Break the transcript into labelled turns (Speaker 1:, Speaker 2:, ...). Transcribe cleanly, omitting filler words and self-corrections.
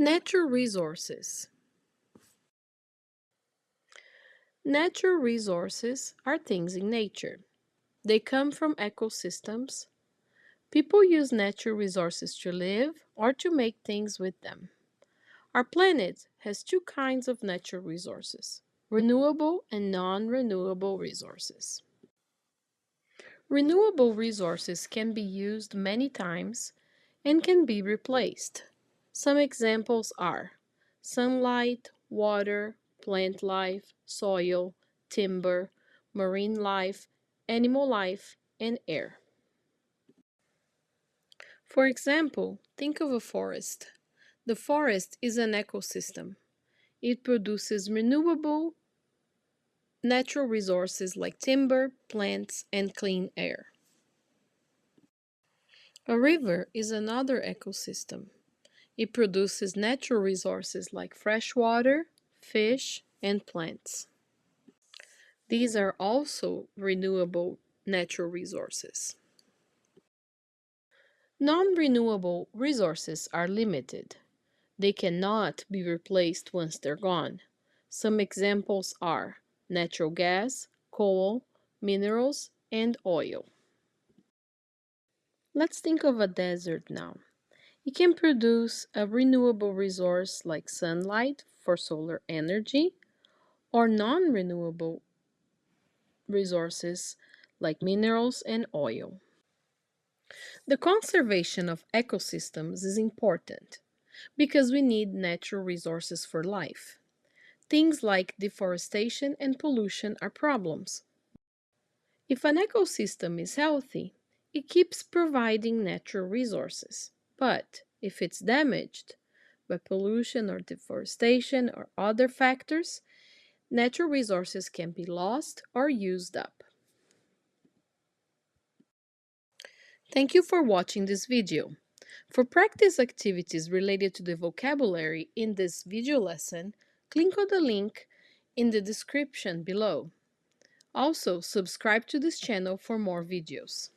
Speaker 1: Natural resources. Natural resources are things in nature. They come from ecosystems. People use natural resources to live or to make things with them. Our planet has two kinds of natural resources: renewable and non-renewable resources. Renewable resources can be used many times and can be replaced. Some examples are sunlight, water, plant life, soil, timber, marine life, animal life, and air. For example, think of a forest. The forest is an ecosystem. It produces renewable natural resources like timber, plants, and clean air. A river is another ecosystem. It produces natural resources like fresh water, fish, and plants. These are also renewable natural resources. Non-renewable resources are limited. They cannot be replaced once they're gone. Some examples are natural gas, coal, minerals, and oil. Let's think of a desert now. It can produce a renewable resource like sunlight for solar energy, or non-renewable resources like minerals and oil. The conservation of ecosystems is important because we need natural resources for life. Things like deforestation and pollution are problems. If an ecosystem is healthy, it keeps providing natural resources. But if it's damaged by pollution or deforestation or other factors, natural resources can be lost or used up. Thank you for watching this video. For practice activities related to the vocabulary in this video lesson, click on the link in the description below. Also, subscribe to this channel for more videos.